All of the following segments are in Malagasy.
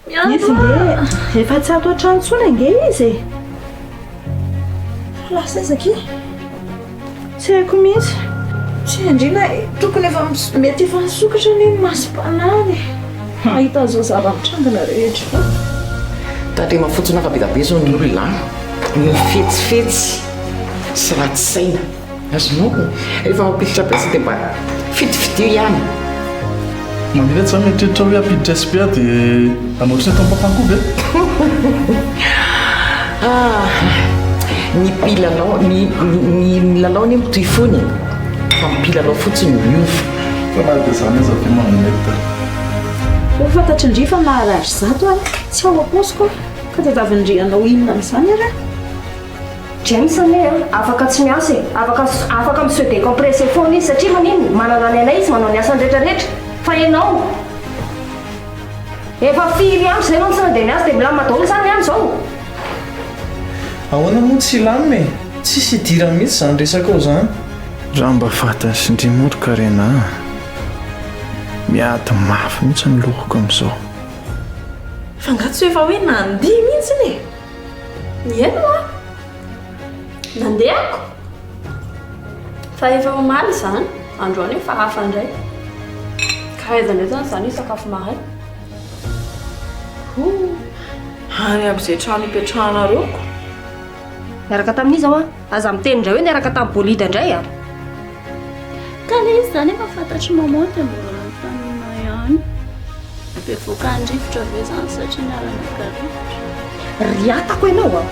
Izy nge efa tsy ato an-trano tsona nge izy lasa izaky tsy haiko mihitsy tsy andrina tokony efa mety efa nisokatra ny masom-panany mahita zao zava-mitrangana rehetra tandrema fotsiny afa be zao ny olona ny fetsifetsy sy ratsy saina azonao efa mampiditra piasy dia mba fitifidio ihany mamiratsy zany mieritreritra hoe ampiditra SP dia anoatra ny taom-pafankoa ve ny pilalao ny lalao ny mitohy fony fa mipilalao fotsiny miova fa na dia zany aza ve manometa ho fantatry ndri fa maharary zato a tsy ao aposiko ka tadavindrianao inona amin'izany ara James ane afaka tsy miasa afaka monsieur décompressé foana izy satria manino manana ny anay izy manao ny asany rehetrarehetra fa ianao efa firy amby izay anao tsy nandeha miasa dia milamina daholo zany ihany izao ahoana moa tsy lamina e tsisy idira mihitsy zany resaka ao zany raha mba fantasy ndrimoroka rena miady mafy mihitsy ny lohako amin'izao fa ngatsy efa hoe nandeha mihitsy ny eno a nandehako fa efa omaly zany androany efa hafa indray karazanezany zany sakafo mahay any amin'izay trano ipetrahanaroko niaraka tamin'izy zao a aza miteny indray hoe niaraka tamin'ny bolida indray a ka le izy zany efa fantatry mamoty mbola nytanina ihany be voakandrifotra ve zany satria niarana rivotra riatako ianao a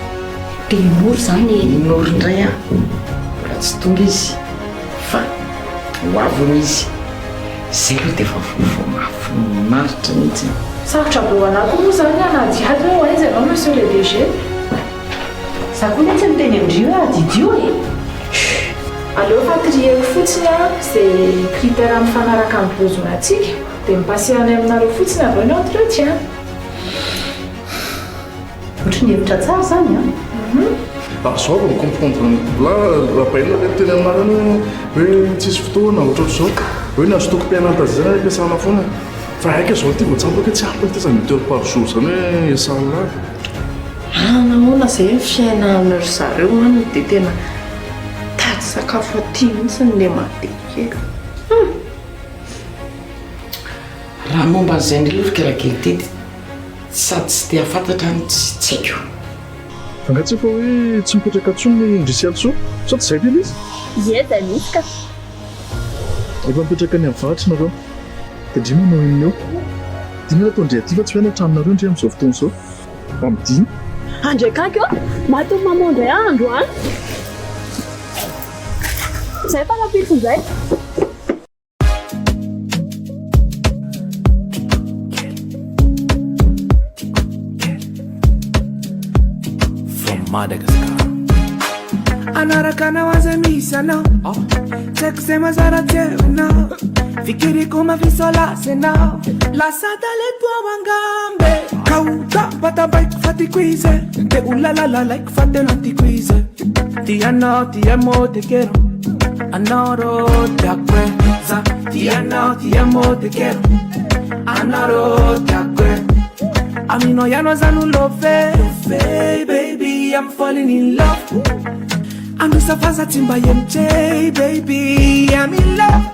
dia moro zany nory indray a mbola tsy tonga izy fa hoaviny izy zay aloha dia efa mafinaritra mihitsy sarotra be anako moa zany anadiady hoe aiza anao monsieur le DG za koa mihitsy miteny amindrio hoe adidio e aleo fatrieko fotsiny a zay critère mifanaraka amin'ny besoin antsika dia mipasiany aminareo fotsiny avao ny entretien ohatry ny hevitra tsara zany a zao va micomprendre la rapaina le teny aminarany hoe tsisy fotoana ohatrao hoe nazo toko-piananta zay ampiasana foana fa haika zao ty voatsampaka tsy ampy ty zany mitero par jour zany hoe iasana nahoana zay fiainana ry zareo any dia tena tady sakafo aty mihitsy nyle matetikely raha momba an'izay ndrelofikarakely tety sady tsy tia fantatra ny tsy haiko fa ngatsy efa hoe tsy mipetraka ntsony ny indrisy altso sao tsy zay tena izy ie da misy ka efa mipetraka ny avaratra nareo dia ndry manao inona eo dina ataondre aty fa tsy fiaina tranonareo ndre amin'izao fotoana izao amidiny andraikako eo mato mamondray andro any zay fa napitso zay Madagascar anarakana waza misana sexy mazara tena fikiri kuma visola sena la satale tua wangambe kauta bata bike fati quize te ulala like fate lanti quize ti amo te quiero anoro te acuerdas ti amo te quiero anoro te acuerdas a mí no ya no es love, baby, I'm falling in love. I'm just a fast timba MJ, baby, I'm in love.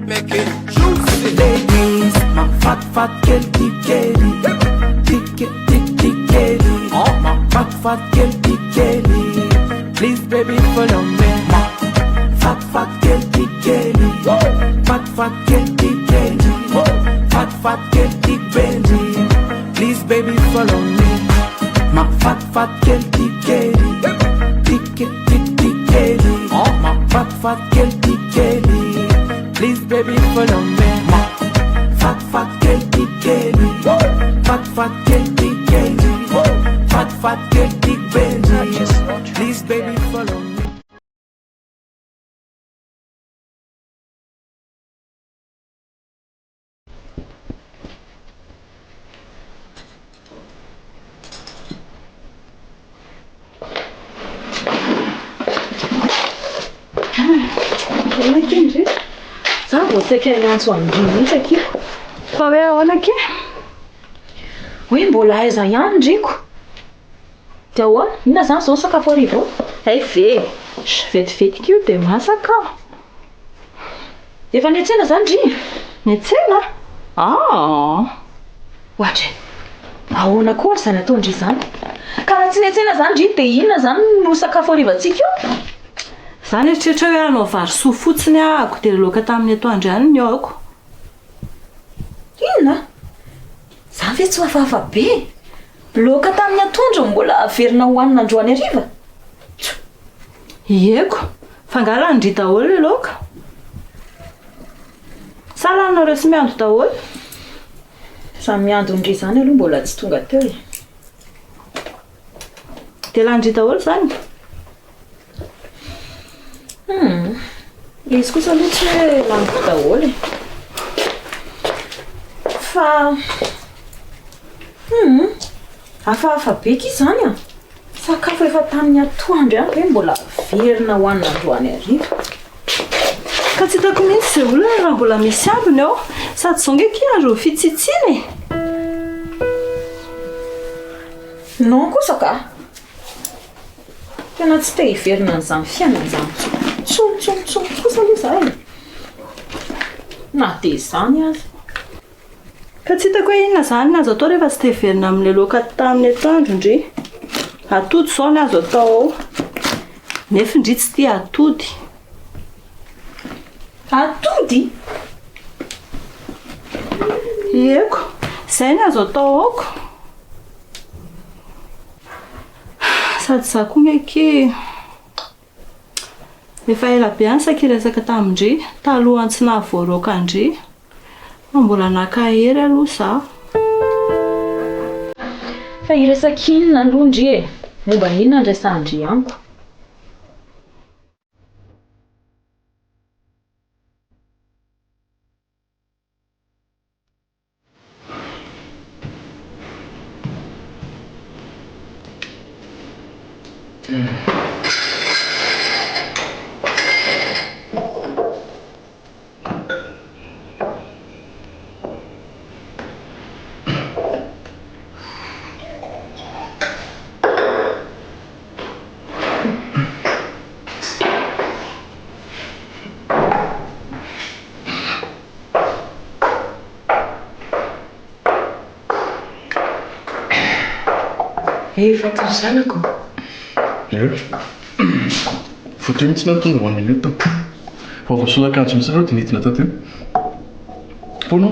Make it juicy, ladies, my fat girl, Kelly, Kelly, oh my fat girl, Kelly. Please, baby, follow me, my fat girl, Kelly, fat girl, Kelly, fat girl, Kelly. Please, baby, follow me. My fat girl, Kelly. Kelly. Oh, my fat girl, Kelly. Please, baby, follow me. My fat girl, Kelly. Fat girl, Kelly. Fat girl, Kelly. Please, baby, follow me. za vao tsaiky ny antso andry mihitsy akiko fa hoe ahoana ke hoe mbola aiza ihany ndriko dia ahoana inona zany zao sakafo hariva ay ve vetivetiky io dia masaka efa niantsena zany ndry niantsena ohatra ahoana koa zany ataondry zany ka raha tsy niantsena zany ndry dia inona zany no sakafo harivantsika io zany eritreritra hoe anao vary soa fotsiny ahako dia loaka tamin'ny atoandro ihany ny aoko inona zany ve tsy mahafahafa be loaka tamin'ny atoandro mbola averina hohanina androany hariva ieko fangala ndry daholo le loaka salanareo sy miando daholo samy miando ndry zany aloha mbola tsy tonga teo dia landry daholo zany izy kosa aloha tsy hoe laniko daholo fa hafahafa beky izy zany sakafo efa tamin'ny atoandro ihany hoe mbola verina hohanina androany hariva ka tsy hitako mihitsy izay olona raha mbola misy ambiny ao sady zao ngeky andro fitsitsiny non kosa ka tena tsy te hiverina an'izany fiainana zany tsontsontsony kosa aloha zay na dia zany azy ka tsy hitako hoe inona zany ny azo atao rehefa tsy te hiverina amin'ilay loaka tamin'ny atoandro ndry atody zao ny azo atao ao nefa ndry tsy tia atody ieko izay ny azo atao aoko sady za koa ngeky efa ela be any sakiresaka tamindry talohan'ny tsy nahavoaroaka andry mbola nakahery aloha za fa iresaka inona aloha ndry momba inona ndraisandry anko fatany zanako fotoy mihitsy natonga ho an'iny eto fa voasolakajo misy reo dia nitina tateo fono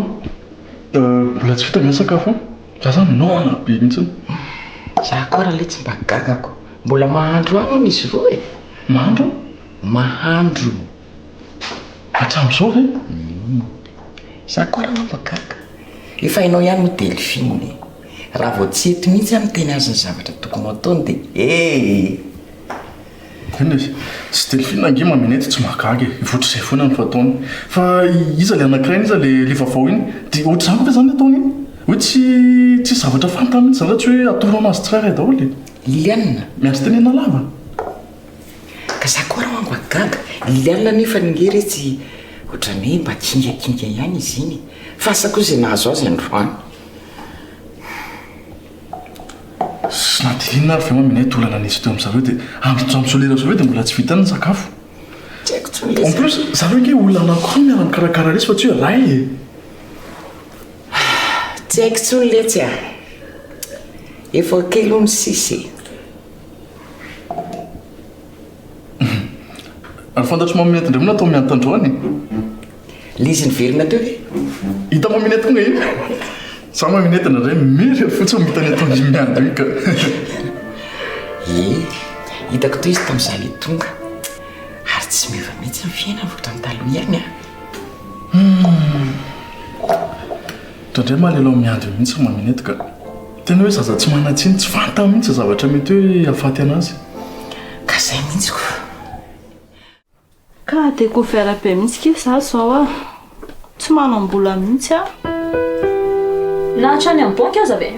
mbola tsy vita mia sakafo za zany nona be mihitsiny za koa raha le tsy mba gagako mbola mahandro ano izy roa mahandro hatram'izao ve za koa raha mba gaga efa hainao ihany ho delphine raha vao tsy eto mihitsy any teny azy ny zavatra tokony ataony dia eny sy delphine ange mamenety tsy mahagaga voatra izay foana ny fataony fa iza le anankiray iza le vavao iny dia ohatra zany koa fa zany ataony iny hoe tsy zavatra fantany mihitsy zany tsy hoe atoro anazy tsirairay daholo lilianina miandry tenena lava ka za koa raha mango agaga lilianina nefa ningery tsy ohatrany hoe mba kingakinga ihany izy iny fa asa koa izay nahazo azy androany sy nadilinina ary ve mamenety olana nisy teo amin'zareo dia am'solera zareo dia mbola tsy vitany ny sakafo en plus zareo nge olona anankiroa miara mikarakara resy fa tsy hoe ray tsy haiko tsy ny letsy efa kely ho ny sisy ary fantatro mamenety indray moa natao miantandroany lizy ny verina teo ve hita mamenety koa nga iny za mamenetana ray mery fotsiny mitany ataony miando io ka hitako to izy tamin'iza le tonga ary tsy meva mihitsy ny fiaina voatra ny taloha ihany toandray mahalelao miando io mihitsy mamenety ka tena hoe zaza tsy manatsiny tsy fantany mihitsy zavatra mety hoe afaty anazy ka zay mihitsy ko ka découvert be mihitsy ke za zao tsy manam-bola mihitsy lahatrany amin'ny banky aza ve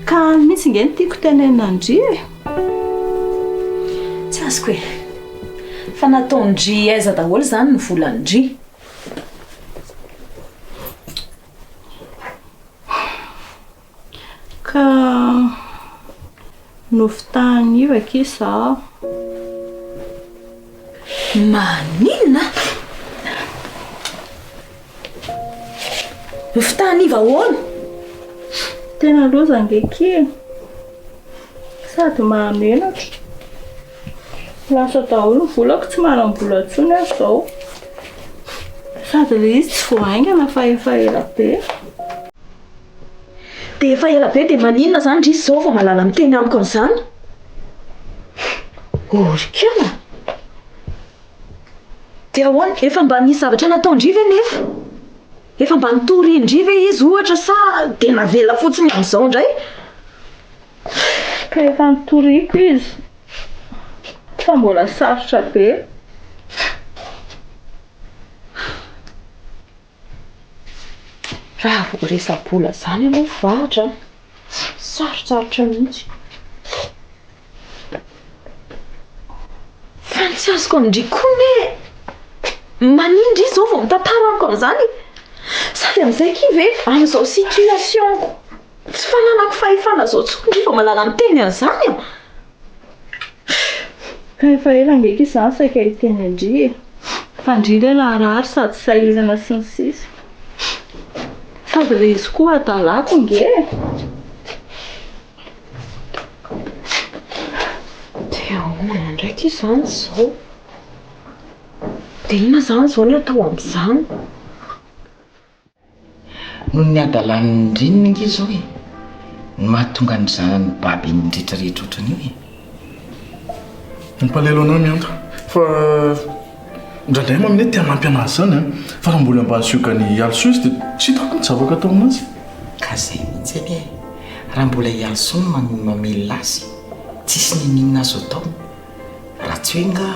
ka mihitsy nge ny tiako tenenandry tsy azoko hoe fa nataondry aiza daholo zany ny volandry Ka nofitany ivaka izaho. Maninona? Nofitany iva ahoana? Tena loza ngeky sady mahamenatra. Lasa daholo ny volako tsy manam-bola intsony aho izao. Sady ilay izy tsy voahaingana fa efa ela be. Dia efa ela be dia maninona izany ry izy izao vao mahalala miteny amiko an'izany? Orikana! Dia ahoana? Efa mba nisy zavatra nataon-driva nefa? Efa mba nitorindriva izy ohatra sa dia navela fotsiny amin'izao indray? Ka efa nitoriako izy fa mbola sarotra be. Raha vao resa-bola izany aloha vahatra, sarotsarotra mihitsy. Fa ny tsy azoko andriako koa hoe manindry izy izao vao mitantara amiko an'izany. Sady amin'izay kive amin'izao situationko tsy fananako fahefana izao tsony vao malala miteny an'izany. Ka efa ela ngeky izany saika hiteny andry. Fa indrindra narary sady sahirana sy ny sisa. Sady ilay izy koa adalako nge. Dia ahoana ndraiky izany izao? Dia inona izany izao ny atao amin'izany? Noho ny adalan'ny indrinina inge izao e, ny mahatonga ny zanany baby nindretrarehetra ohatran'io e. Nipalelo anao mianto fa indraindray mamine tia mampy anazy zany a, fa raha mbola ambany siokany hialso izy dia tsy hitako ny zavaka atao aminazy. Ka izay mihitsy anie raha mbola hialso ny mamelona azy tsisy ninina azo atao raha tsy hoe nga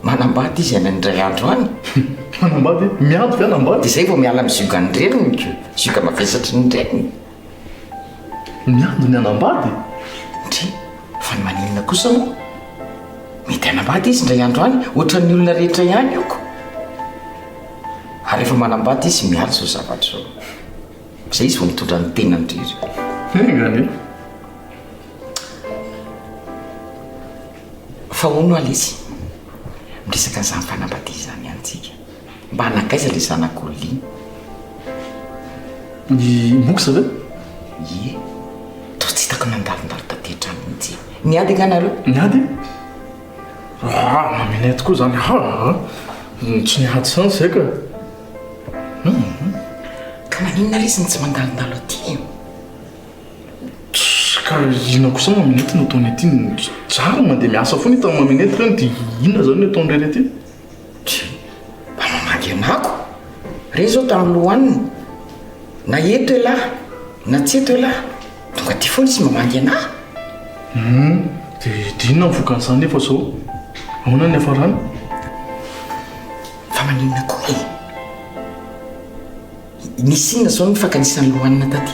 manambady izy any andray andro any. Manambady? Miady ve anambady? Dia izay vao miala amin'ny zioga ny reniny ko, zioga mavesatry ny reniny. Miady ny anambady? Ndry fa ny maninona kosa moa mety anambady izy indray andro any ohatran'ny olona rehetra ihany ioko. Ary rehefa manambady izy miala izao zavatra izao, izay izy vao mitondra ny tenany indrindra. Engany fa hono alizy miresaka n'izany fanambadizany antsika mba hanakaiza ilay zanak'olona ny mokosa ve? Ie, toa tsy hitako nandalondalo tatetra mihitsy. Niady anganareo? Niady? Mamene tokoa izany. Tsy niady izany izay ka. Ka maninona resiny tsy mandalondalo aty? Ka inona kosa mamenety no ataony aty? Tsara mandeha miasa foana hitany mamenety reny dia inona izany no ataony rery aty? Mba mamagy anako re zao tamin'ny lohaniny na eto elahy na tsy eto elahy tonga ty foana izy mamagy anahy. Dia inona mivoakan'izany nefa izao? Ahoana ny hafarany? Fa maninona koa e? Nisy inona izao nifakanisany lohanina taty?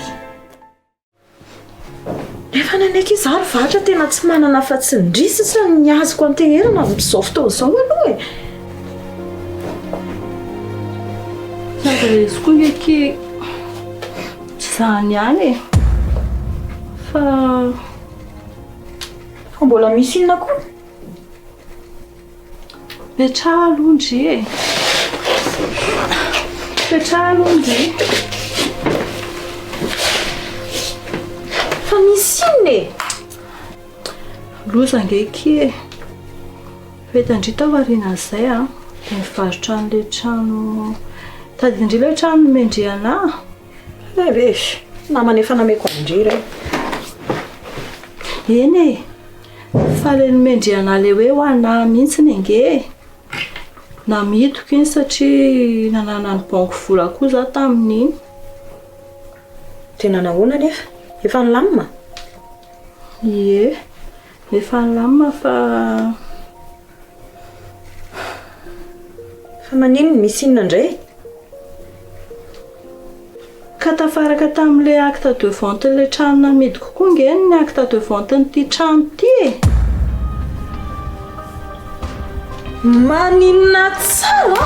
Efa nanaiky izany vatra tena tsy manana afa-tsy ndrisy sa ny azoko anteherana amin'izao fotoana izao aloha e. Sady ilay izy koa ngeky tsy izany ihany e. Fa mbola misy inona koa? petraha aloha ndry e. Petraha aloha ndry. Fa misy inona e? Loza ngeky e. Fetandry taorian'izay a dia mivarotra an'ilay trano tadindry ilay trano nomendrehana. Namana efa nameko andry iray. Eny e, fa ilay nomendrehana ilay hoe ho anahy mihitsy ny nge. Namidiko iny satria nanana ny banky vola koa za tamin'iny. Tena nahoana nefa? Efa nilamina? Ie, efa nilamina fa maninona misy inona indray? Ka tafaraka tamin'ilay acte de vente ilay trano namidiko koa nge ny acte de vente n'ity trano ity e. Maninona tsara?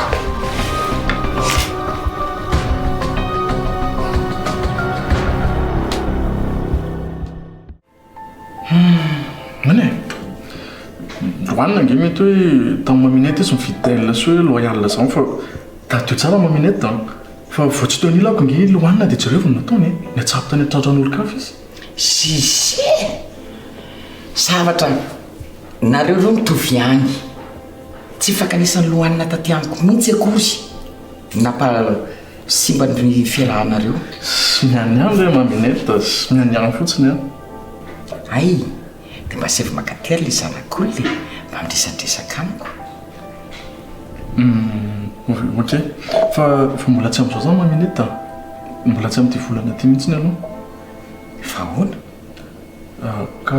lohanina nge mety hoe tamin'ny maminety izy mividy tel sy hoe loyal zany fa tato tsara maminety a fa vao tsy teo anilako nge lohanina dia jerevony nataony ny atsapo tany atratran'olo kafa izy sisy zavatra nareo reo mitovy any tsy fakanisan'ny lohanina taty amiko mihitsy akory napa simba ny fiarahanareo sy mianiany le maminety sy mianiany fotsiny a ay dia mba sevy makatera le zanak'olo le mba midresandresaka amiko ok fa mbola tsy am'izao zany maminety mbola tsy am'ty volana ty mihitsiny aloha fa hoana ka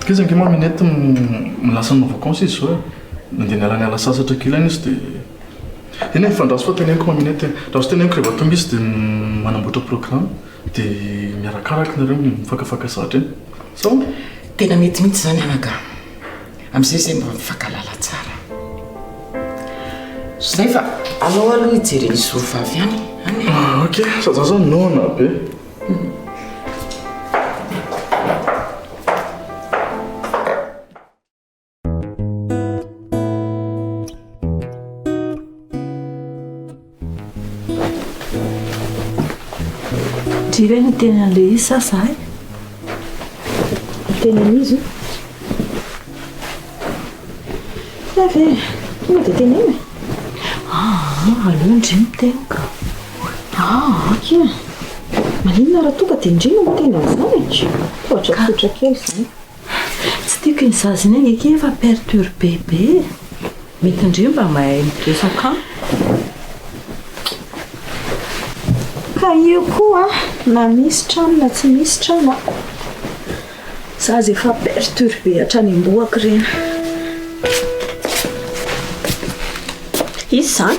kizy ange maminety milasa ny vacances izy zao nandeha niala niala sasatra kilany izy dia eny fandraso fa teneniko maminety raha so teneniko rehefa tonga izy dia manamboatra programme dia miarakaraky nareo mifakafaka zatra eny sao tena mety mihitsy zany anaka amin'izay zay mba mifankalala tsara zay fa anao aloha hijery nisy rovavy any ok saza zany nona be drive ny tenan'le izy sasa e tenan'izy ave tonga dia tenena aloha indry mitenaka ok maninona raha tonga dia indrina mitena zany ohatra fotra kely zany tsy tiako iny zaziny any eke efa perturbe be mety indreo mba mahay miresaka ka io koa na misy trano na tsy misy trano zaza efa perturbe hatrany amboako reny izy zany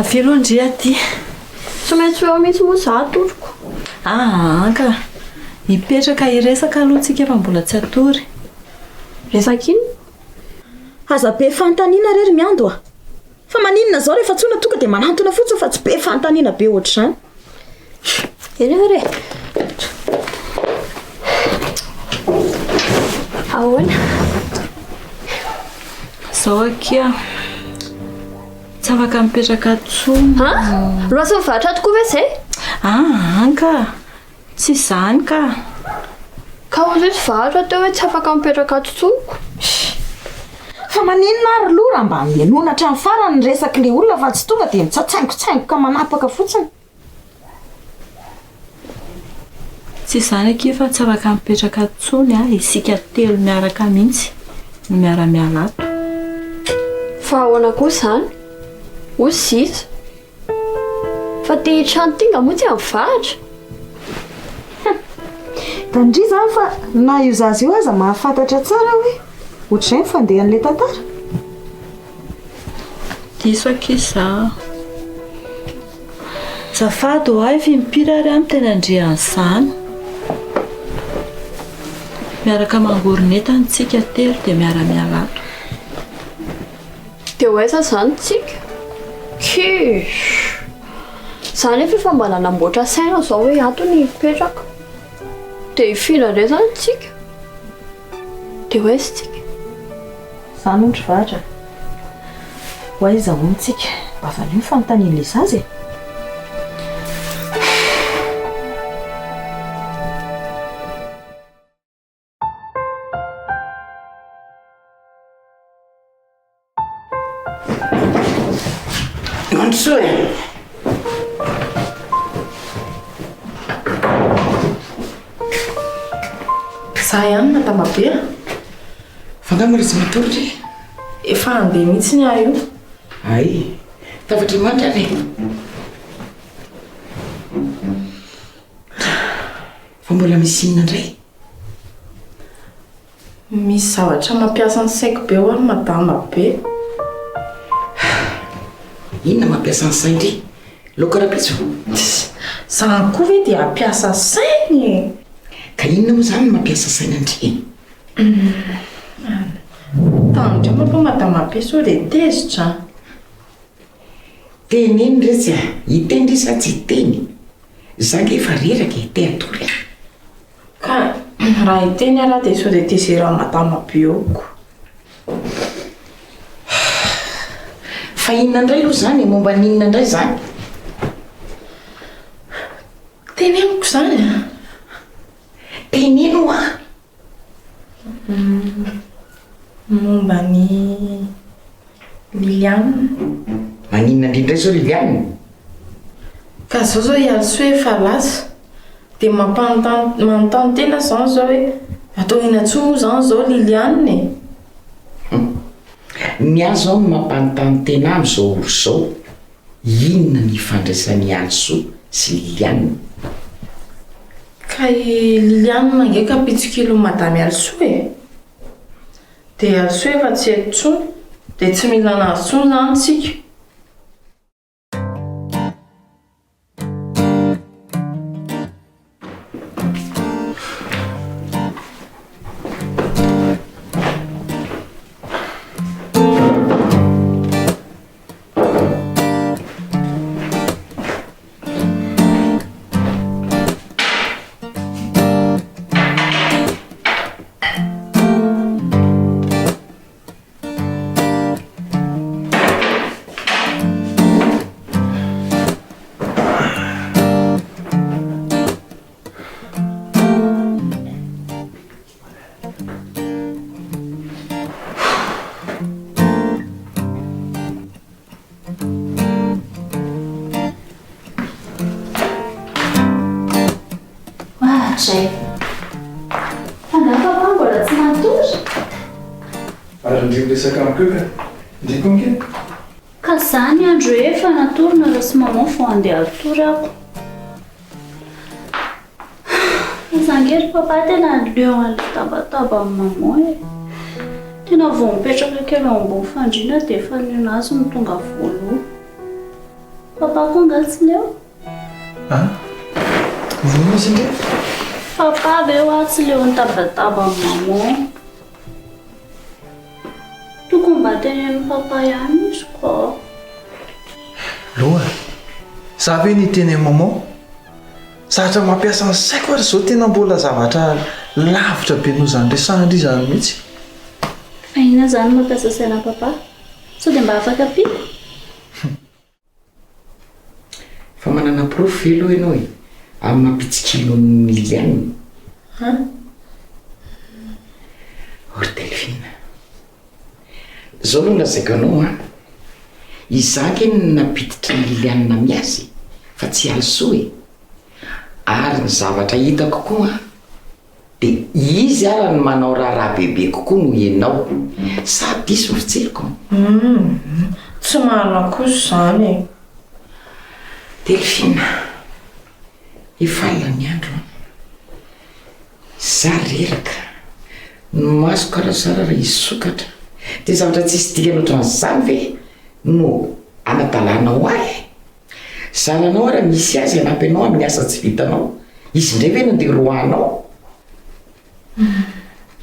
avelo ndry aty tsy maintsy eo mihitsy moa za atoroko ka hipetraka hiresaka aloha tsika efa mbola tsy atory resaka iny aza be fantaniana rery miando fa maninona zao rehefa tsona tonga dia manantona fotsiny fa tsy be fantaniana be ohatr'izany eny re ahoana zao akia tsy afaka mipetraka tsona loasa mivatra tokoa ve zay ka tsy zany ka ozy tsy vatra teo hoe tsy afaka mipetraka totsonoko fa maninona ary loha raha mba mianona hatrany farany ny resaky le olona fa tsy tonga dia mitsatsaingotsaigoka manapaka fotsiny tsy zany ake fa tsy afaka mipetraka tsony isika telo miaraka mihitsy no miara-mialato fa ahoana koa zany ozy sisa fa te hitrano tinga moa tsy amivahatra tandry zany fa na io zazy io aza mahafantatra tsara hoe ohatr'izay mifandehan'le tantara diso akisa zafady ho ay fi mipirary amin'ny tenandrehan'izany miaraka mangoronentantsika telo dia miara-mialato dia ho aiza zany tsika zany efa efa mba nanamboatra saina zao hoe ato ny hipetraka dia hifina indray zany tsika dia ho aiza tsika zany ondry vatra ho aiza hontsika mba valio fanontanian'le zazy Mansoe za ihany natamabe fangamarizy matory efa andeha mihitsy ny aho io ay tafatra mandra any fa mbola misy inona indray misy zavatra mampiasa ny saiko be ho ary madama be inona mampiasa ny saindry lokarapiso zany koa ve dia ampiasa sainy ka inona moa zany mampiasa sainandry tandreo mampa madama be so dia tezitra teneny retsy hitendry sa tsy hiteny zaka efa reraka ite atory ka raha iteny ala dia sao dia tesera madama bioko. Fa inona indray aloha zany momba n'inona indray zany? Teneniko zany a. Teneno a. Momba ny Liliane. Maninona indrindray zao Liliane? Ka zao ialso hoe fa lasa dia manontany tena zany zao hoe atao inatsoa moa zany zao Liliane. Ny azo ao mampanontany tena amin'izao olo zao. Inona ny ifandraisan'ny Also sy Liliane? Ka Liliane mangaika pitsikilo madame Also e. Dia Also efa tsy eto tsony dia tsy mila anazy tsony zany tsika. Zay. Fangafa papa mbola tsy matory. Ary ndreo resaka amiko ka ndiko nke. Ka zany andro efa natorina raha sy maman fo andeha atory ako. Zangery papa tena leo an'le tabataba amin'ny maman e. Tena vao mipetraka kely ao ambony fandriana dia efa ninazy ny tonga voaloha. Papa koa nga tsy leo? Vono izy ndre? Papa ve hoa tsy leo ny tabataba amin'ny maman. Tokony mba tenen'ny papa ihany izy koa. Loa, za ve ny teny maman? Zatra mampiasa ny saiko ary zao tena mbola zavatra lavitra be noho zany resahana izany mihitsy. Fa inona zany mampiasa saina papa? Sao dia mba afaka pi? Fa manana profilo ianao e amin'ny mampitsikilo ny Liliane. Delphine. Zao aloha lazaiko anao izaka ny napititra ny Liliane miasy fa tsy Also e. Ary ny zavatra hitako koa dia izy ara ny manao raha bebe kokoa no ianao. Sady diso fitseriko. Tsy marina kosa zany e. Delphine, efa alina ny andro. Za reraka no maso karazara raha isokatra dia zavatra tsisy dika loatra an'izany ve no anadalana ho ahy. Zananao raha misy azy anampy anao amin'ny asa tsy vitanao. Izy indray ve nandeha roanao.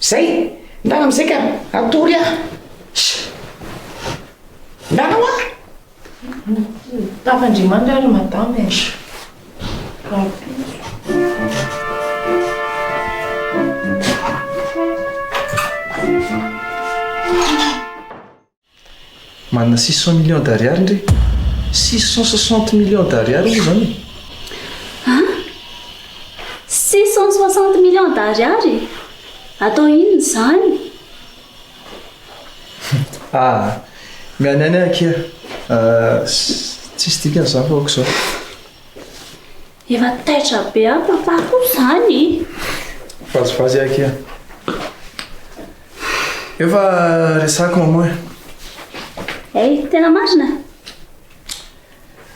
Zay, ndana amin'izay ka atory aho. Ndanao aho. Tafandrimandry ary madame e. Manana 600 millions d'ariary ndre 660 millions d'ariary io zany. 660 millions d'ariary? Atao inona zany? Mianany akia. Tsisy tika za faoko zao. Efa taitra be papa koa zany. Vazivazy akia. Efa resako maman. Tena marina.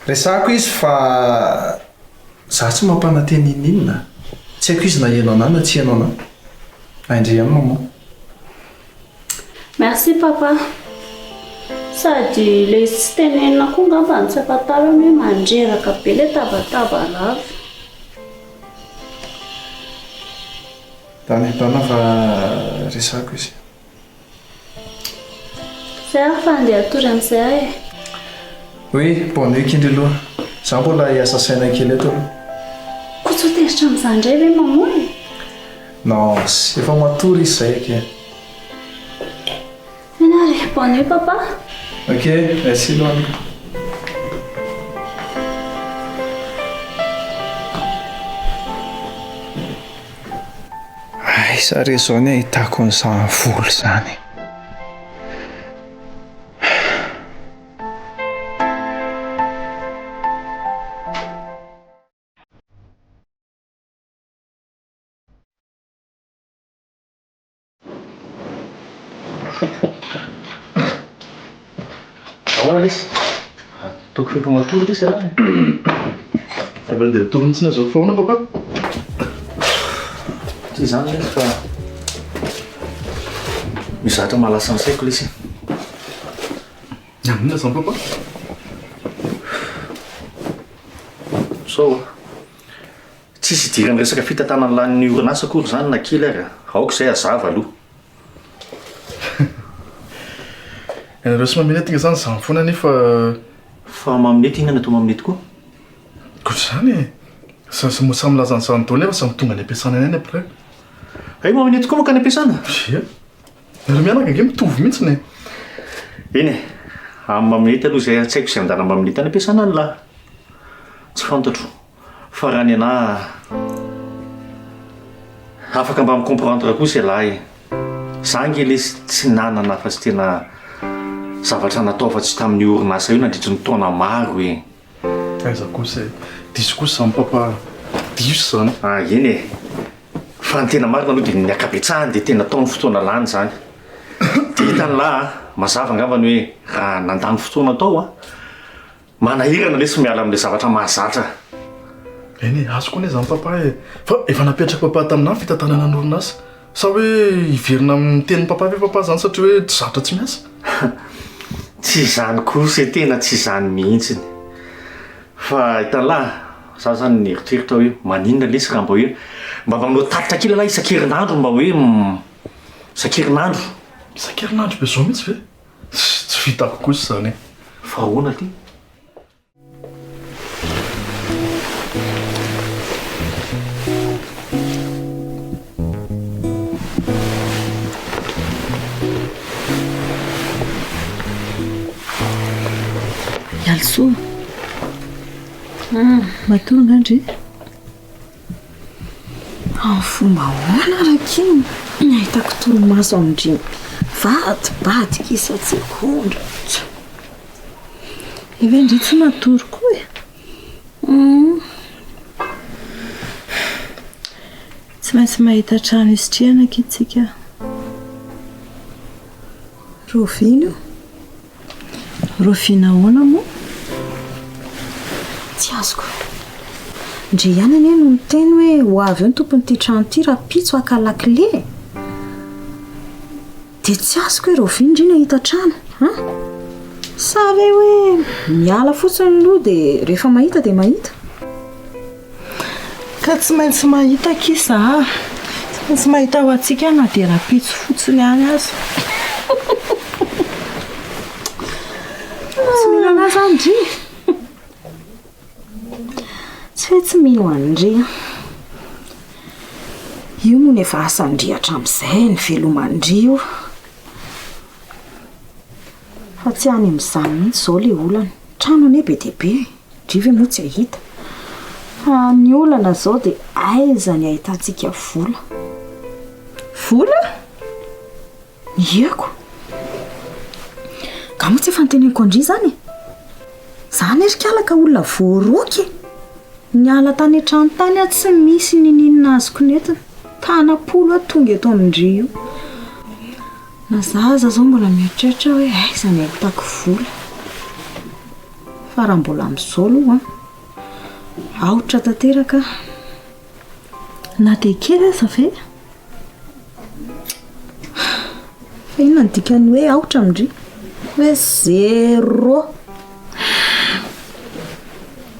Resako izy fa za tsy mampananteny inona. Tsy haiko izy na ianao na tsy ianao na. Aindray ihany maman. Merci papa. Sady le tsy tenenina koa ngamba ny tsapatarany hoe mandreraka be le tabataba lava. Tana fa resako izy. Zay fa andeha atory amin'izay e. Oui, bonne nuit kindry aloha. Za mbola hiasa saina kely eto aloha. Koa tsy ho teritra amin'izany indray ve mamoy? Non, c'est efa matory izy zay ake. Anay, bonne nuit papa. Ok, merci Loane. Ay, sare zao ny ahitako an'izany volo zany. Toko fefa matory ty raha. Efa dia torontsina zao foana papa. Ty zany le fa mizatra malasa ny saiko lesy. Inona zany papa? So tsisy idirany resaka fitantanana lanin'ny orinasa akory zany na kely ary aoka izay azava aloha. Ianareo sy maminety ika zany zany foana nefa Fa maminety ina natao maminety koa. koa zany e. Samy milazany zany tao nefa samy tonga ny ampiasana any après. Ay maminety koa moa ka ny ampiasana? Ia. Nareo mianaka ange mitovy mihitsy ne. Eny e, amin'ny maminety aloha izay tsy haiko izay andana maminety any ampiasana ny lahy. Tsy fantatro. Fa raha ny anahy afaka mba micomprendre koa izay lahy. Za nge le tsy nanana fa tsy tena zavatra nataova tsy tamin'ny orinasa io nandritra ny taona maro e. Aiza kosa diso kosa samy papa diso zany. Ah eny e. Fa ny tena marina aloha dia ny akabetsahany dia tena taon'ny fotoana lany zany. Dia hitany lahy mazava angambany hoe raha nandany fotoana tao manahirana lesy miala amin'ilay zavatra mahazatra. Eny azo koa ne zany papa e. Fa efa napetraka papa taminah fitantanana ny orinasa. Sa hoe iverina amin'ny tenin'ny papa ve papa zany satria hoe tsy zatra tsy miasa? Tsy zany kosa tena tsy zany mihitsiny. Fa hitany lahy za zany nieritreritra hoe maninona lesy raha mba hoe mba manao tatitra kely lahy isan-kerinandro mba hoe isan-kerinandro. Isan-kerinandro be zao mihitsy ve? Tsy vitako kosa zany e. Fa ahoana ty? Yalso. Matonga andry. Fomba ahoana rakiny nahitako toromaso amindriny vadibadika isa-tsekondra. Eve ndry tsy matory koa e. Tsy maintsy mahita trano isitriana akitsika. Rovino. Rovina ahoana moa? Tsy azoko. Ndre ihany anie no miteny hoe ho avy eo ny tompon'ity trano ity raha pitso aka lakile. Dia tsy azoko hoe Rovino ndry nahita trano. Sa ve hoe miala fotsiny aloha dia rehefa mahita dia mahita. Ka tsy maintsy mahita kisa. Tsy maintsy mahita ho antsika na dia raha pitso fotsiny ihany azy. Tsy mino anazy andry. Tsy hoe tsy mino andry. Io moa nefa asandrihatra amin'izay ny velomandry io. Fa tsy any amin'izany mihitsy izao ilay olana. Trano anie be dia be. Ndry ve moa tsy ahita. Fa ny olana izao dia aiza ny ahitantsika vola. Vola? Iako. Ka moa tsy efa niteneniko andry zany. Zany erikalaka olona voaroky. Niala tany an-trano tany tsy misy ninina azoko nentina. Tanapolo tonga eto amindry io. Na zaza zao mbola mieritreritra hoe aiza ny ahitako vola. Fa raha mbola amin'izao aloha aotra tanteraka. Na dia kely aza ve? Fa inona ny dikany hoe aotra amindry? Hoe zéro.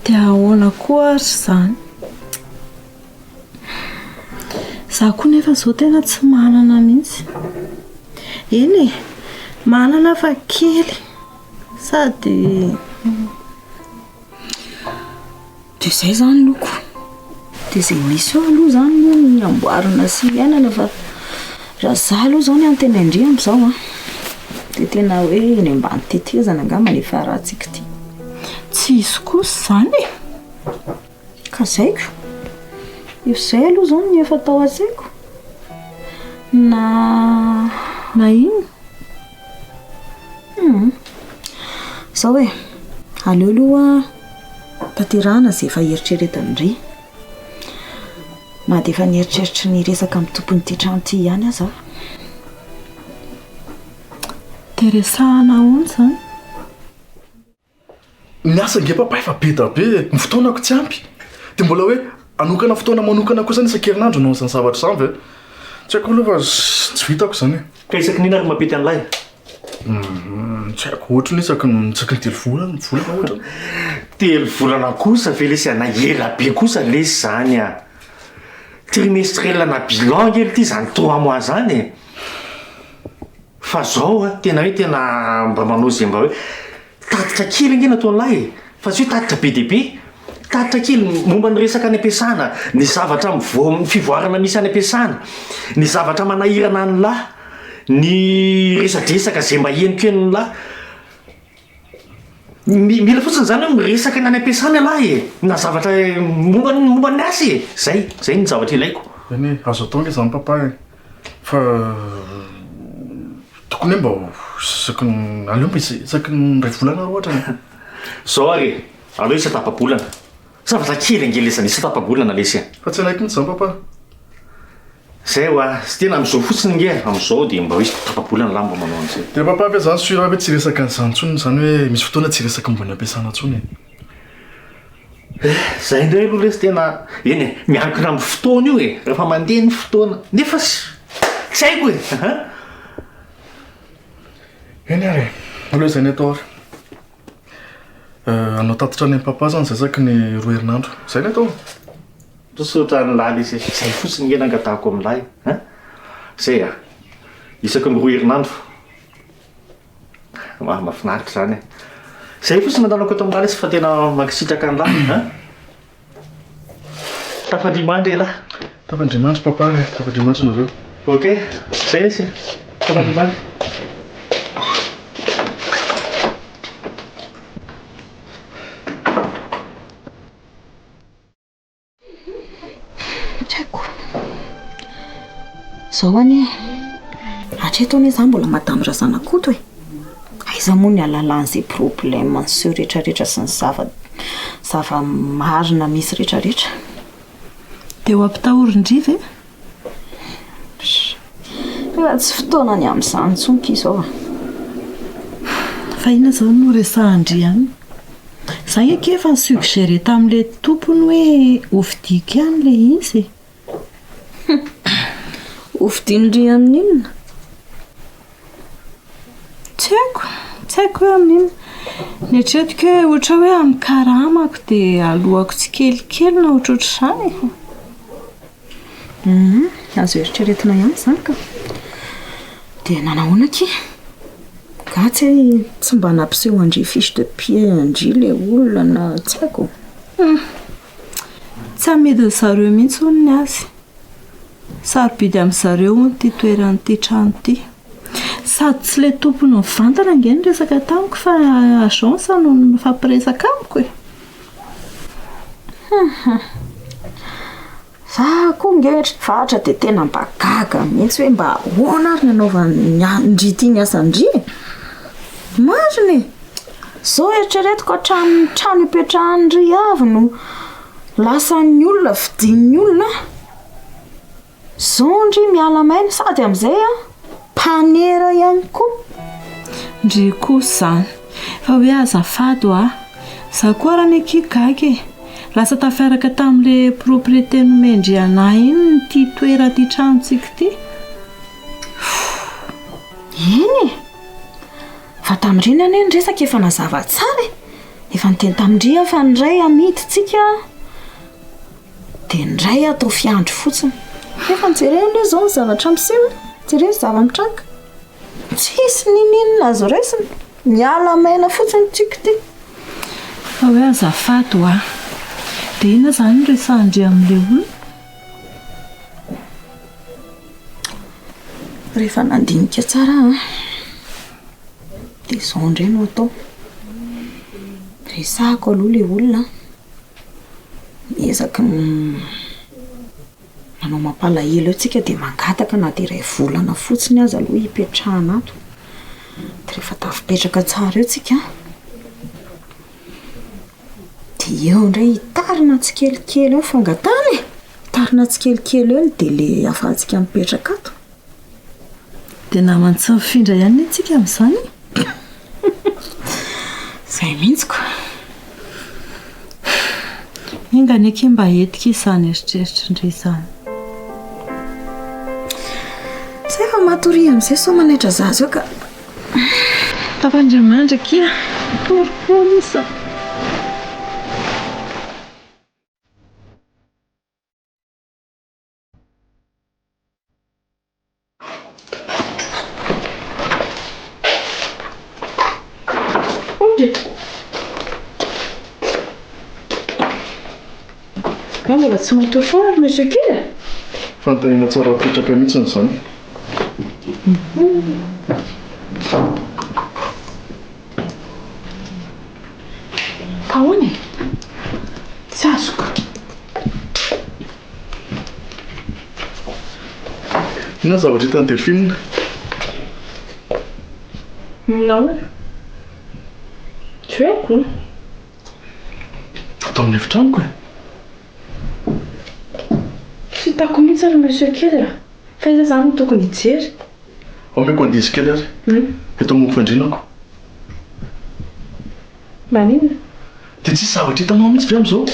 Dia ahoana koa ary zany? Za koa nefa izao tena tsy manana mihitsy. Eny e, manana fa kely. Sady dia izay zany loko. dia izay misy eo aloha izany moa ny amboarina sy iainana fa raha zaho aloha izao ny anteny andria amin'izao dia tena hoe ny ambany tetezana angamba ny efa rahantsika ity. Tsy izy kosa izany e. Ka zaiko izay aloha izao ny efa tao asaiko na ino izao hoe aleo aloha tanterahana izay efa eritreretanindry na dia efa nieritreritra ny resaka amin'ny tompon'ity trano ity ihany aho. teresahana ahoana izany? Miasa nge papa efa be da be ny fotoanako tsy ampy dia mbola hoe anokana fotoana manokana kosa ny isan-kerinandro anao izany zavatra izany ve? Tsy haiko aloha fa tsy vitako izany. Ka isaky nina ary mampety an'ilay? Tsy haiko ohatry ny isaky ny 3 volana ohatra. 3 volana kosa ve lesy ana ela be kosa lesy zany a. Trimestriel na bilan kely ity zany 3 mois zany e. Fa zao tena hoe tena mba manao izay mba hoe tatitra kely angena ataon'ilay fa tsy hoe tatitra be dia be. Tatitra kely momba ny resaka any am-piasana, ny zavatra fivoarana misy any am-piasana, ny zavatra manahirana any lahy, ny resadresaka izay mba henoko eny lahy. Mila fotsiny zany hoe miresaka ny any am-piasana lahy e, na zavatra momba ny asa e. Zay ny zavatra ilaiko. Eny azo atao nge izany papa e. Fa tokony mba isaky ny aleo mba isaky ny 2 volana ohatra. Zao ary aleo isa tapa-bolana. Zavatra kely angelezana isa tapa-bolana lesy. Fa tsy anaiky mihitsy izany papa. Zay sy tena amin'izao fotsiny nge amin'izao dia mba hoe tapa-bolana lahy mba manao an'izay. Dia papa be zany sura hoe tsy resaka an'izany intsony zany hoe misy fotoana tsy resaka mbony am-piasana intsony. Zay indray aloha lesy tena eny miankina amin'ny fotoana io e. Rehefa mandeha ny fotoana nefa tsy haiko e. Eny ary aloha izay ny atao ary anao tatitra any papa zany zay saky ny 2 herinandro. Zay ny atao. Tosotra ny lahy lesy zay fotsiny nge nangatahako amin'ilay. Zay isaky ny 2 herinandro. Mahafinaritra zany e. Zay fotsiny nandanako eto amin'ilay lesy fa tena mankisitraka ny lahy. Tafandrimandry lahy. Tafandrimandry papa e. Tafandrimandry nareo. Ok, zay lesy. Tafandrimandry. Zao any hatreto anie izany mbola madamo razanakoto e. Aiza moa ny alalan'izay problème an'seho rehetrarehetra sy ny zava-marina misy rehetrarehetra. Dia ho ampitahorin-driva e? Efa tsy fotoana ny amin'izany tsonky izao Fa ina izao no resahan-dry ihany. Izany ake efa nisuggéré tamin'ilay tompony hoe hovidiako ihany ilay izy. Hovidin-dry amin'inona? Tsy haiko hoe amin'inona. Ny eritreretiko hoe ohatra hoe amin'ny karamako dia alohako tsy kelikely na ohatrohatr'izany. Azo eritreretina ihany izany ka. Dia nanahoana aky? Gatsy tsy mba nampiseho andry fiche de paie andry ilay olona na tsy haiko. Tsy amidiny zareo mihitsy hono ny azy. Sarobidy amin'izareo hono ty toeran'ity trano ity. Sady tsy ilay tompony mivantana ange ny resaka tamiko fa agence no mifampiresaka amiko e. Za koa ngetra vatra dia tena mba gaga mihitsy hoe mba hoana ary nanaovandry ity ny asandry. Marina e. Zao eritreretiko trano ipetrahan'ndry avy no lasan'ny olona vidin'ny olona. Zao ndry miala maina sady amin'izay panera ihany koa. Ndry kosa izany. Fa hoe azafady za koa raha ny gaga e. Lasa tafiaraka tamin'ilay propriété nomendry anay iny ty toera ty tranontsika ty. Eny e. Fa tamin'ireny anie ny resaka efa nazava tsara e. Efa niteny tamin'indry fa ny ray amiditsika dia ny ray atao fiandry fotsiny. Efa nijerena ilay izao ny zavatra miseho, jerena zava-mitranga. Tsisy ninina azo raisina. Miala maina fotsiny tsika ty. Fa hoe azafady dia ina izany no resahandry amin'ilay olona rehefa nandinika tsara dia izao indray no atao resahako aloha ilay olona miezaka manao mampalahelo eo tsika dia mangataka na dia iray volana fotsiny azy aloha hipetrahana ato dia rehefa tafipetraka tsara eo tsika dia eo indray hitarina tsikelikely eo fangatana hitarina tsikelikely eo dia ilay afahantsika mipetraka ato dia namany tsy mifindra ihany ntsika amin'izany izay mihitsiko ingany ake mba etika izany eritreritra indray izany zay fa matory amin'izay so manaitra zazy eo ka tafandrimandra kia porisa mbola tsy matory foana ry monsieur kely fanontaniana tsara petraka mihitsiny izany ahoana tsy azoko ina zavatra hitany delphine nahoana tsy haiko atao amin'ny efitranoko e tsy hitako mihitsy ry monsieur kely raha fa iza izany no tokony hijery omeko andizy kely ary eto mofandrinako maninona dia tsisy zavatra hitanao mihitsy ve amin'izao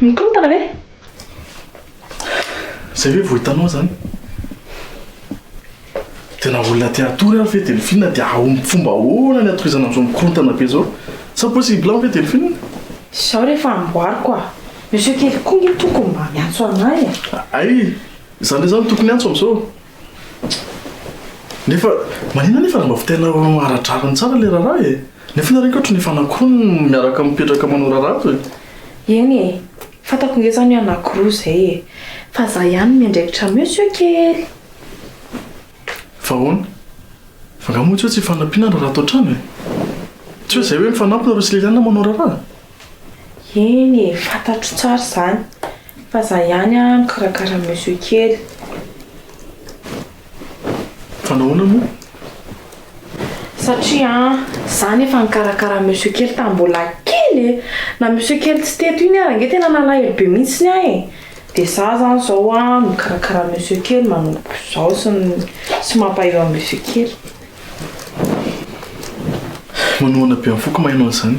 mikontana ve izay hoe vo hitanao zany tena olona ty atory ary ve delphine dia ahomby fomba hoana ny atorizana amin'izao mikorontana be zao sa possible ve delphine izao rehefa amboariko a monsieur kely koa nge tokony mba miantso anay ay izany zany tokony antso amin'izao nefa manina nefa raha mba vitena aradrarany tsara le raharaha e nefa nareka ohatra ny fanakoro miaraka mipetraka manao raharaha e eny e fatako nge zany anankiroa izay e fa za ihany miandraikitra monsieur kely fa hoana fa ngamotsy hoe tsy fanampiana raha atao trano e tsy hoe izay hoe mifanampina ro sy leliana manao raharaha eny e fantatro tsara izany fa za ihany a mikarakara monsieur kely fa nahoana moa satria zany efa mikarakara monsieur kely tambola kely e na monsieur kely tsy teto iny ara nge tena nalahelo be mihitsy ny ahy e dia za zany zao a mikarakara monsieur kely manompo zao sy mampahiro amin'ny monsieur kely manoana be amin'ny foka mahaino an'izany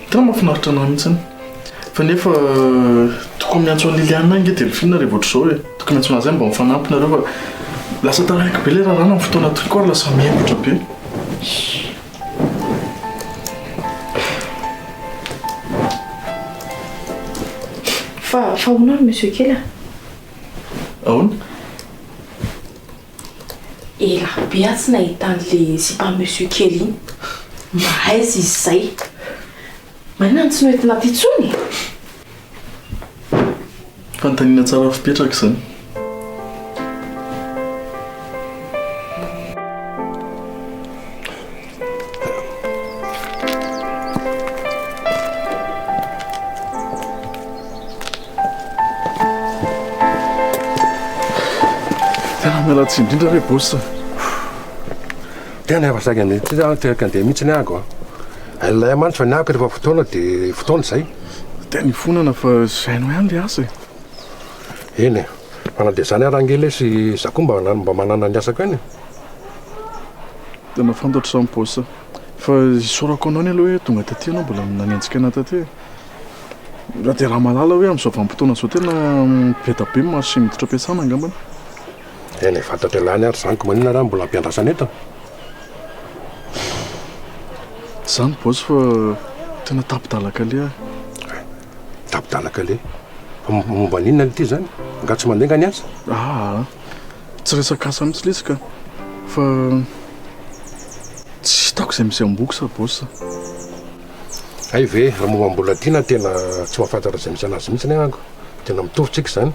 tena mahafinaritra anahy mihitsiny fa nefa tokony miantso any liliana nge delphine rehefa ohatra izao e tokony miantso anazy any mba mifanampinareo fa lasa taraiky be le raharaha amin'ny fotoana tokoa ary lasa miembotra be fa hoana ry monsieur kely a ahoana ela be a tsy nahitan'le sipa monsieur kely iny mahaizy izy izay manina tsy noentina ty tsony fanontaniana tsara fipetraka izany tena miala tsy indrindra re bosa tena efa saika teraka andeha mihitsy ny ago a lay amantsy fa niako rehefa fotoana dia fotoana izay dia nifonana fa zaino ihany le asa eny e mana dia zany arangely sy zako mba manana ny asako eny tena fantatra samy bosa fa isorako anao ny aloha hoe tonga taty anao mbola nanenjika ana taty raha dia raha malala hoe amin'izao vanim-potoana zao tena beta be marché miditra ampiasana angambana eny fantatra lany ary zaniko manina raha mbola ampiandrasana eto zany bosy fa tena tapidalaka le ahy tapidalaka le fa momba ninona ty zany nga tsy mandenga ny asa tsy resaka asa mihitsy lesika fa tsy hitako izay misy am-boky sa bosy ay ve raha momambola tiana tena tsy mahafantatra zay misy anazy mihitsy ny anako tena mitovytsika zany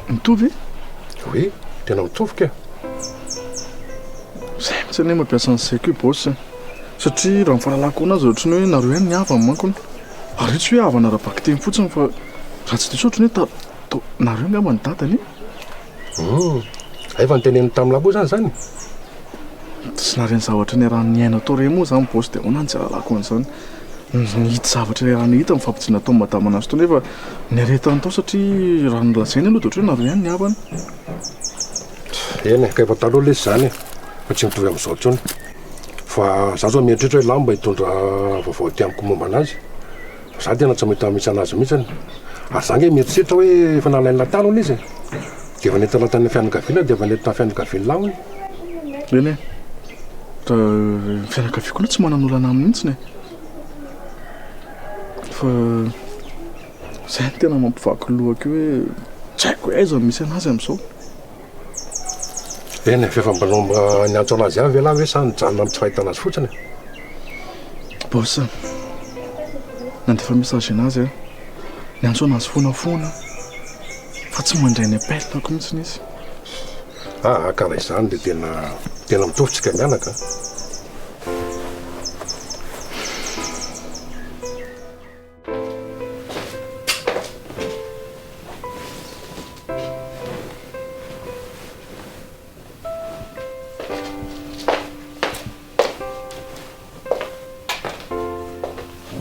mitovy oe tena mitovyka zay mitsy ane mampiasa an'zay ko bosy satria raha mifahalalako anazy ohatrany hoe nareo ihany ny havany mankony ary tsy hoe havana raha baky teny fotsiny fa raha tsy diso ohatrany hoe nareo ngamba ny dadany ay fa nyteneniny tamin'ny labo zany zany sy nareny zavatra ny raha ny aina atao re moa zany bosy dia honany tsy lalako an'izany nhita zavatra le raha ny hita mifampitsina atao madama anazy to nefa ny aretany tao satria raha nylazainy aloha de ohatry hoe nareo ihany ny havany eny ka efa taloha lesy zany fa tsy mitovy amin'izao ntsony fa za zao mieritrehitra hoe lamba hitondra vaovao ty amiko momba anazy za tena tsy mahita misy anazy mihitsiny ary zange mieritrehitra hoe efa nalainy latalo izy de efa nentalatan'ny fianakaviana de efa nentina fianakaviany lamony eny raha fianakaviako aloha tsy manan'olana aminy mihitsiny fa zay ny tena mampivaky lohako hoe tsy haiko hoe aiza misy anazy amin'izao eny fiefambanomba ny antso anazy avy alahy hoe sa nijanona tsy fahita anazy fotsiny bos nandefa message anazy ny antso anazy fonafona fa tsy mandray ny apelako mihitsiny izy karaha izany de tena mitovitsika mianaka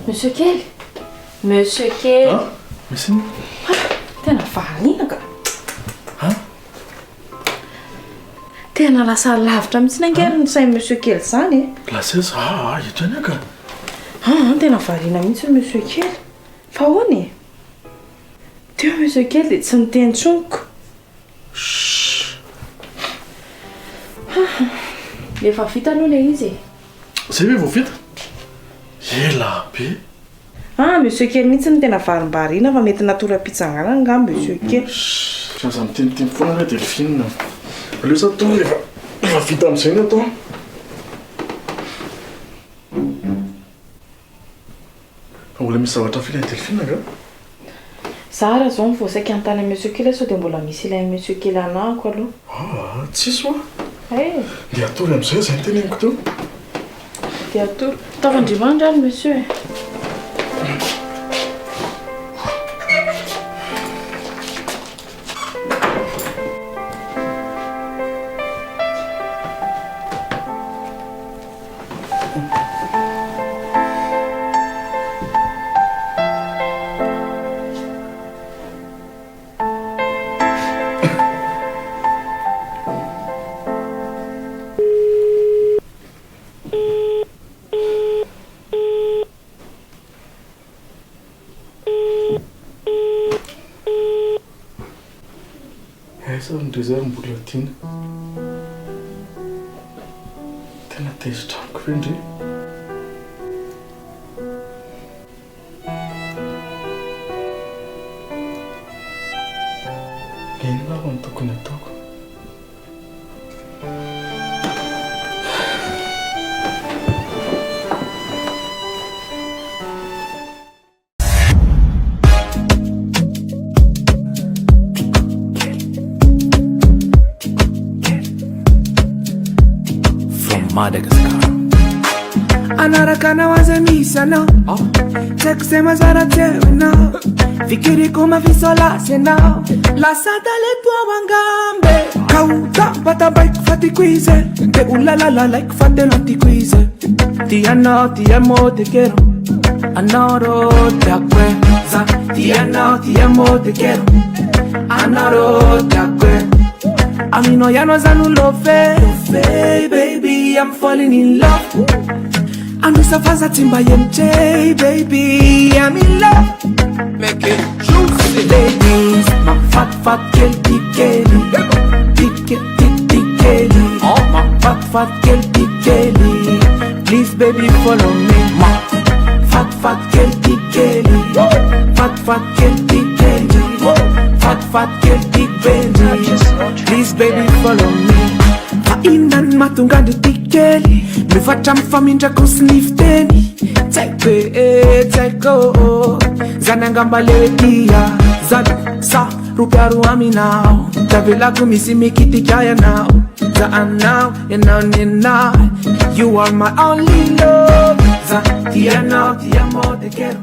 Monsieur Kely, Monsieur Kely. Misy tena varina ka. Tena lasa lavitra mihitsy nangeriny say Monsieur Kely zany. Laseza ito eny aka. Tena varina mihitsy Monsieur Kely. Fa hoany? Teo Monsieur Kely dia tsy miteny tsonoko. Efa vita aloha le izy. Zay hoe vao vita? Ela be. Monsieur Kely mihitsy ny tena varim-barina fa mety natora-pitsanganana angamba Monsieur Kely. Za miteniteny foana hoe Delphine. Aleo za to efa vita amin'izay ny atao. Fa mbola misy zavatra filany Delphine nga? Zara zao mivoasaika an-tany Monsieur Kely sao dia mbola misy ilay Monsieur Kely anahako aloha. Tsisy hoa. Dia atory amin'izay zay ny teneniko teo. Dia atory. Taovandrimandry any Monsieur. Ndrezary mbola tiana tena tezitraniko ve ndre eny lava ny tokony ataoko Anaraka nawaza misana Sekusema zara tewena Fikiriko mafisola sena Lasata letwa wangambe Kauta bata bike fati kwize Te ulalala like fate lanti kwize Ti amo te quiero Anoro te akweza Ti amo te quiero Anoro te akweza Amino ya no zanu love baby, I'm falling in love. Anusafaza timba yemche, baby, I'm in love. Make it juicy, ladies. My fat girl, big Kelly, big Kelly. Oh, my fat girl, big Kelly. Please, baby, follow me. My fat girl, big Kelly, fat girl, big Kelly. Fat girl, big Benji. Please baby follow me. Fa inan matungandi tikeli. Mifatra mfamindra kusnifteni. tseko zany angambaletia zaby sa ropiaro aminao tavelako misy mikitika ianao za anao ianao ny anay you are my only love za ti anao ti amo te quero